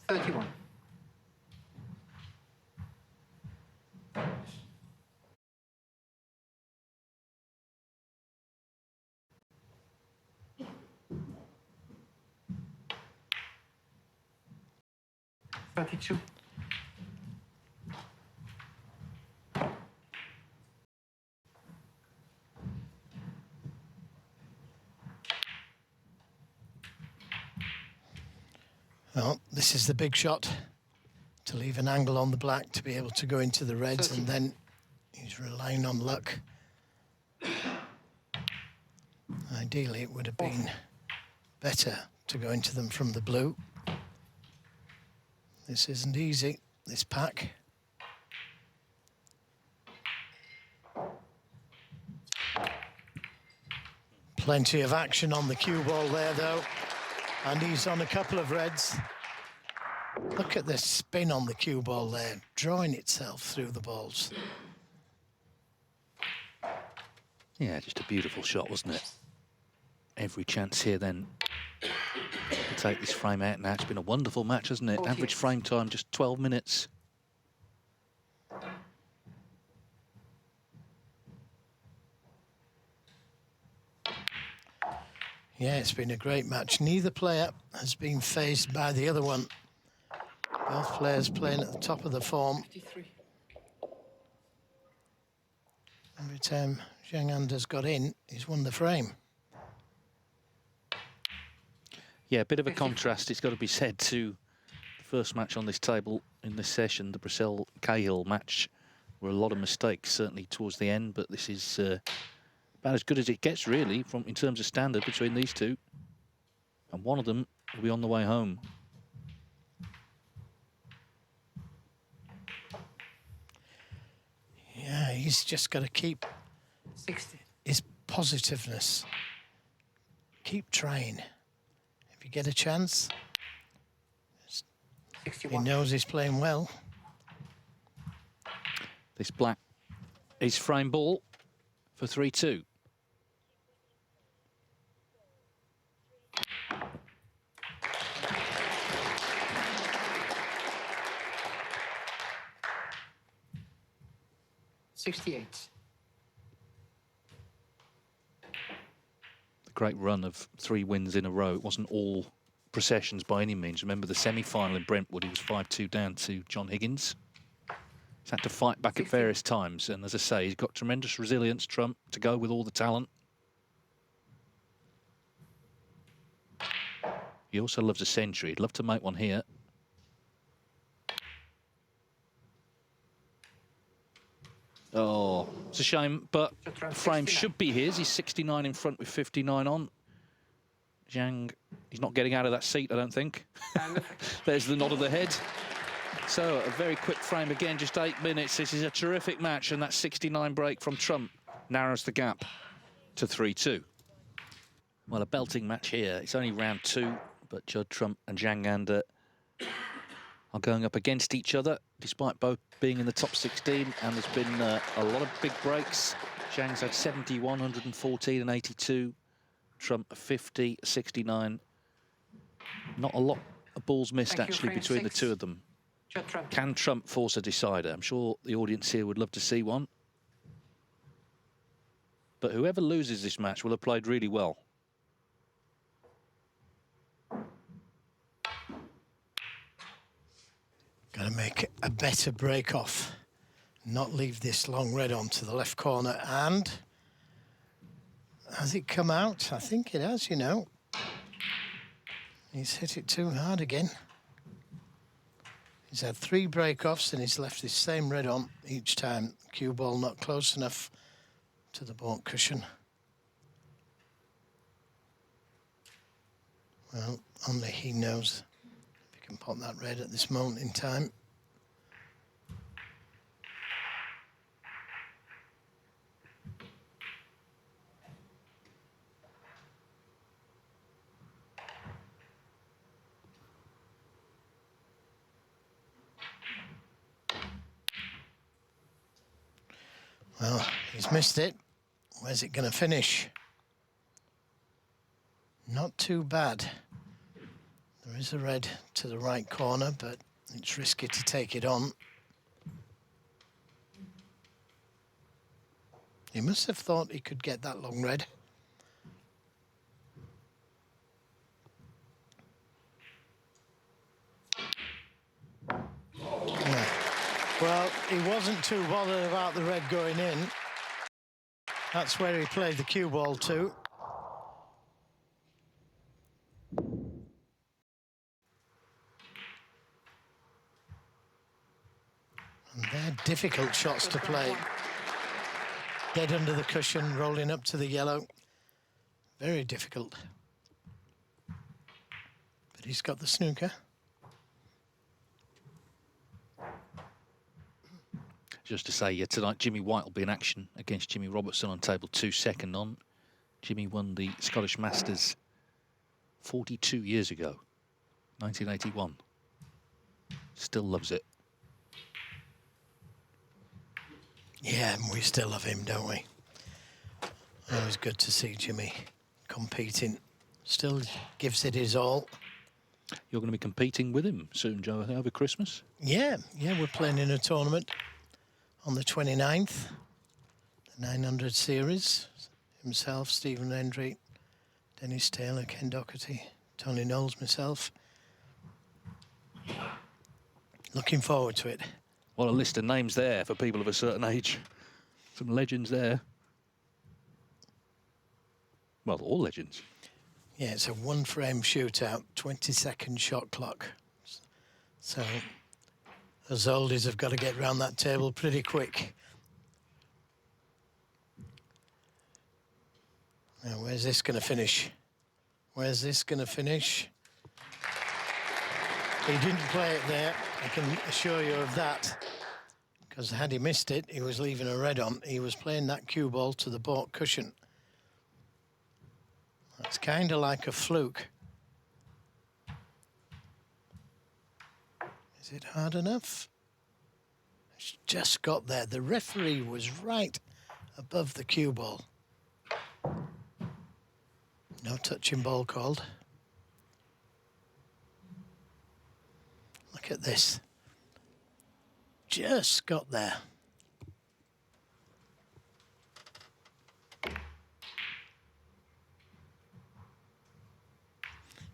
31. Thirty-two. Well, this is the big shot to leave an angle on the black to be able to go into the reds, and then he's relying on luck. Ideally, it would have been better to go into them from the blue. This isn't easy, this pack. Plenty of action on the cue ball there, though. And he's on a couple of reds. Look at the spin on the cue ball there, drawing itself through the balls. Yeah, just a beautiful shot, wasn't it? Every chance here then to take this frame out now. It's been a wonderful match, hasn't it? Average frame time, just 12 minutes. Yeah, it's been a great match. Neither player has been phased by the other one. Both players playing at the top of the form. 53. Every time Zhang has got in, he's won the frame. Yeah, a bit of a contrast, it's got to be said, to the first match on this table in this session, the Brissell-Cahill match, were a lot of mistakes, certainly towards the end, but this is about as good as it gets, really, in terms of standard between these two. And one of them will be on the way home. Yeah, he's just got to keep 60. his positiveness. Keep trying. If you get a chance, he 61. knows he's playing well. This black is frame ball for 3-2. $68. The great run of 3 wins in a row. It wasn't all processions by any means. Remember the semi-final in Brentwood, he was 5-2 down to John Higgins. He's had to fight back at various times, and as I say, he's got tremendous resilience, Trump, to go with all the talent. He also loves a century. He'd love to make one here. Oh, it's a shame, but the frame should be his. He's 69 in front with 59 on. Zhang, he's not getting out of that seat, I don't think. There's the nod of the head. So a very quick frame again, just 8 minutes. This is a terrific match, and that 69 break from Trump narrows the gap to 3-2. Well, a belting match here. It's only round 2, but Judd Trump and Zhang are going up against each other, despite both being in the top 16, and there's been a lot of big breaks. Zhang's had 70, 114 and 82. Trump 50, 69. Not a lot of balls missed, actually, between the two of them. Can Trump force a decider? I'm sure the audience here would love to see one. But whoever loses this match will have played really well. Got to make a better break off. Not leave this long red on to the left corner. And has it come out? I think it has, you know. He's hit it too hard again. He's had 3 break-offs and he's left this same red on each time. Cue ball not close enough to the baulk cushion. Well, only he knows if he can pop that red at this moment in time. Well, he's missed it. Where's it going to finish? Not too bad. The There is a red to the right corner, but it's risky to take it on. He must have thought he could get that long red. Yeah. Well, he wasn't too bothered about the red going in. That's where he played the cue ball to. And they're difficult shots to play. Dead under the cushion, rolling up to the yellow. Very difficult. But he's got the snooker. Just to say, tonight Jimmy White will be in action against Jimmy Robertson on table 2, second on. Jimmy won the Scottish Masters 42 years ago, 1981. Still loves it. Yeah, we still love him, don't we? Always good to see Jimmy competing. Still gives it his all. You're going to be competing with him soon, Joe, I think, over Christmas? Yeah, we're playing in a tournament on the 29th, the 900 series. Himself, Stephen Hendry, Dennis Taylor, Ken Doherty, Tony Knowles, myself. Looking forward to it. Well, a list of names there for people of a certain age. Some legends there. Well, all legends. Yeah, it's a one-frame shootout, 20-second shot clock. So us oldies have got to get round that table pretty quick. Now, where's this going to finish? Where's this going to finish? He didn't play it there, I can assure you of that. Because had he missed it, he was leaving a red on. He was playing that cue ball to the baulk cushion. That's kind of like a fluke. Is it hard enough? It's just got there. The referee was right above the cue ball. No touching ball called. Look at this. Just got there.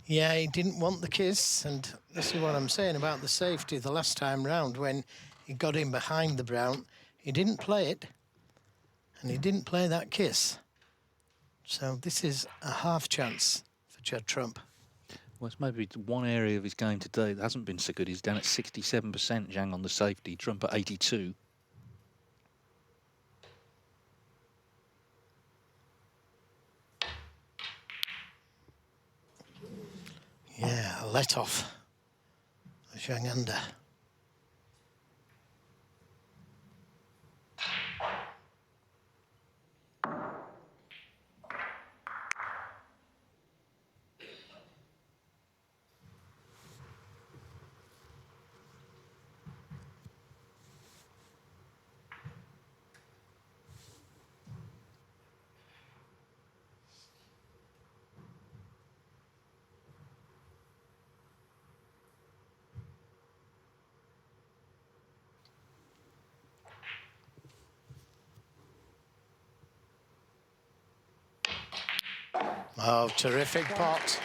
Yeah, he didn't want the kiss, and this is what I'm saying about the safety the last time round when he got in behind the brown. He didn't play it, and he didn't play that kiss. So this is a half chance for Judd Trump. Well, it's maybe one area of his game today that hasn't been so good. He's down at 67%, Zhang on the safety, Trump at 82. Yeah, a let off. Zhang under. Oh, terrific pot.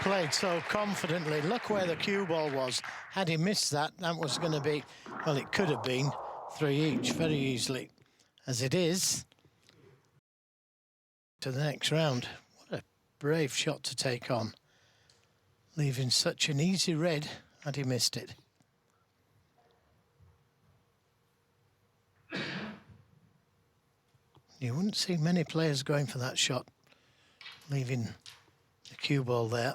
Played so confidently. Look where the cue ball was. Had he missed that, that was going to be, well, it could have been 3 each very easily. As it is, to the next round. What a brave shot to take on. Leaving such an easy red had he missed it. You wouldn't see many players going for that shot, leaving the cue ball there.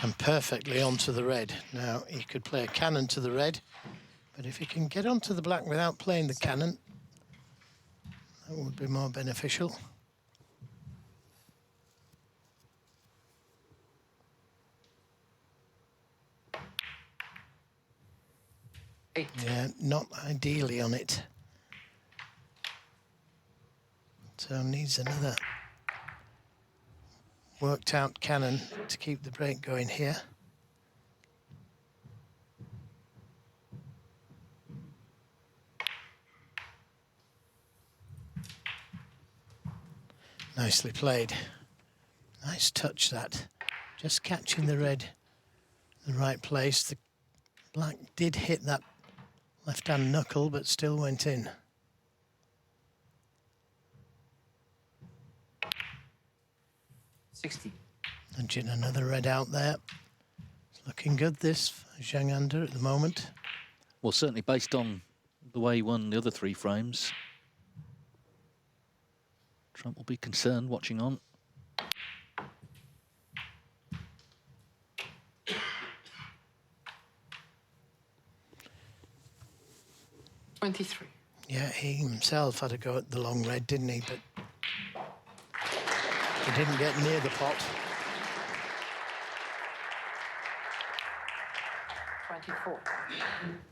And perfectly onto the red. Now, he could play a cannon to the red, but if he can get onto the black without playing the cannon, that would be more beneficial. 8. Yeah, not ideally on it. So needs another worked out cannon to keep the break going here. Nicely played. Nice touch that. Just catching the red in the right place. The black did hit that left-hand knuckle, but still went in. Nudging another red out there. It's looking good, this, for Zhang Anda at the moment. Well, certainly based on the way he won the other 3 frames. Trump will be concerned watching on. Yeah, he himself had a go at the long red, didn't he? But he didn't get near the pot. 24.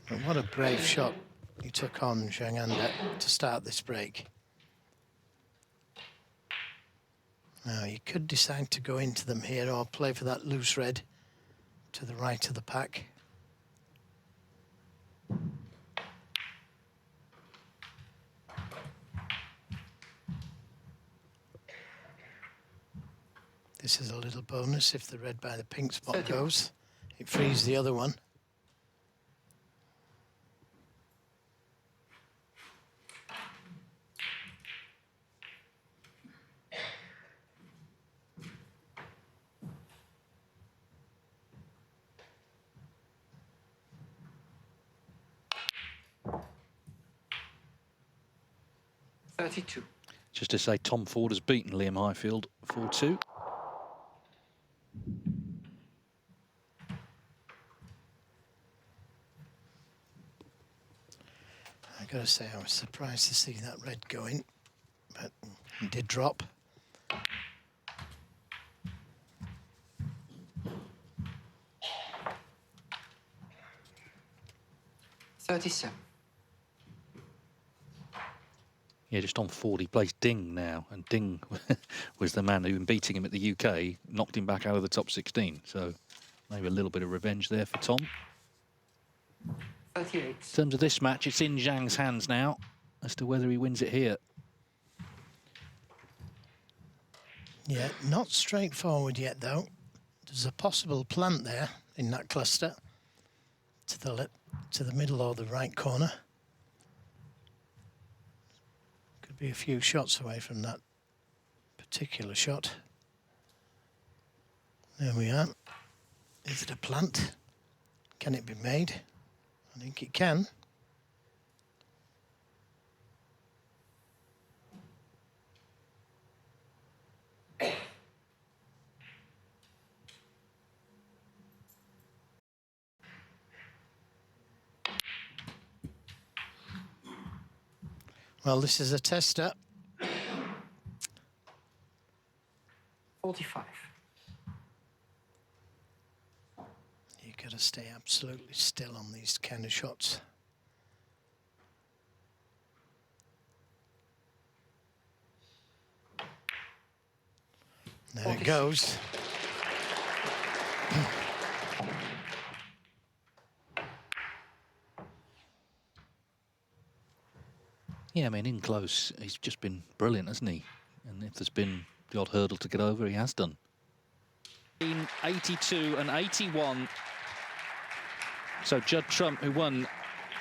But what a brave shot he took on Zhang Anda to start this break. Now, you could decide to go into them here or play for that loose red to the right of the pack. This is a little bonus if the red by the pink spot goes. It frees the other one. Just to say, Tom Ford has beaten Liam Highfield 4-2. I gotta say, I was surprised to see that red going, but it did drop. Yeah, just on Ford, he plays Ding now, and Ding was the man who, in beating him at the UK, knocked him back out of the top 16. So maybe a little bit of revenge there for Tom. 38. In terms of this match, it's in Zhang's hands now as to whether he wins it here. Yeah, not straightforward yet, though. There's a possible plant there in that cluster to the middle or the right corner. Could be a few shots away from that particular shot. There we are. Is it a plant? Can it be made? I think it can. Well, this is a tester. 45. You've got to stay absolutely still on these kind of shots. There it goes. Yeah, I mean, in close, he's just been brilliant, hasn't he? And if there's been the odd hurdle to get over, he has done. In 82 and 81. So Judd Trump, who won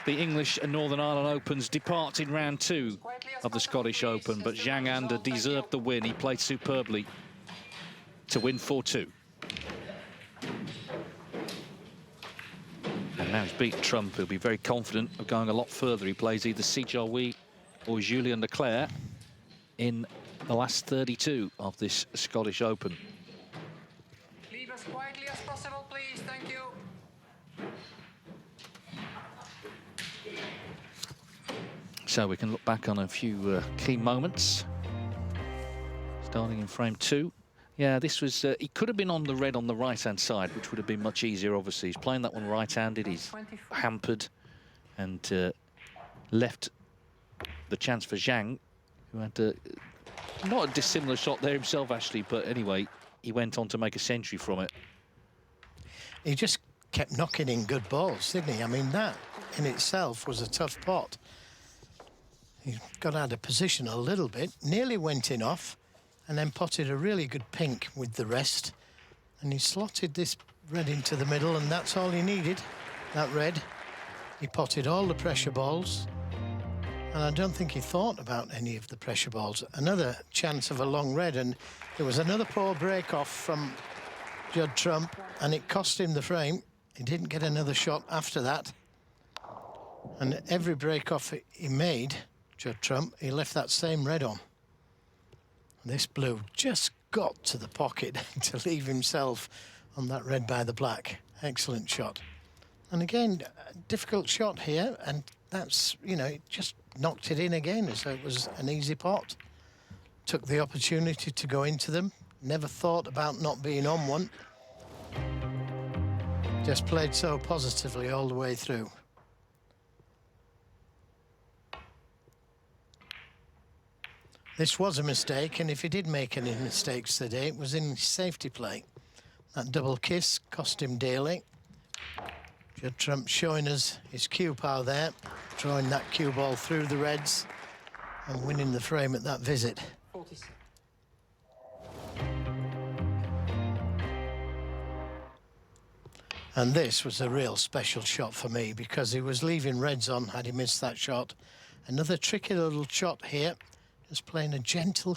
the English and Northern Ireland Opens, departs in round 2 of the Scottish Open. But Zhang Anda deserved the win. He played superbly to win 4-2. And now he's beaten Trump. He'll be very confident of going a lot further. He plays either Si Jiahui or Julien Leclerc in the last 32 of this Scottish Open. Leave as quietly as possible, please. Thank you. So we can look back on a few key moments. Starting in frame 2. Yeah, this was, he could have been on the red on the right-hand side, which would have been much easier, obviously. He's playing that one right-handed, he's hampered, and left the chance for Zhang, who had not a dissimilar shot there himself, actually, but anyway, he went on to make a century from it. He just kept knocking in good balls, didn't he? I mean, that in itself was a tough pot. He got out of position a little bit, nearly went in off, and then potted a really good pink with the rest. And he slotted this red into the middle, and that's all he needed, that red. He potted all the pressure balls, and I don't think he thought about any of the pressure balls. Another chance of a long red, and there was another poor break-off from Judd Trump, and it cost him the frame. He didn't get another shot after that. And every break-off he made, Judd Trump, he left that same red on. This blue just got to the pocket to leave himself on that red by the black. Excellent shot. And again, a difficult shot here, and that's, you know, it just knocked it in again as though it was an easy pot. Took the opportunity to go into them. Never thought about not being on one. Just played so positively all the way through. This was a mistake, and if he did make any mistakes today, it was in his safety play. That double kiss cost him dearly. Judd Trump showing us his cue power there, drawing that cue ball through the reds and winning the frame at that visit. 46. And this was a real special shot for me because he was leaving reds on had he missed that shot. Another tricky little shot here, just playing a gentle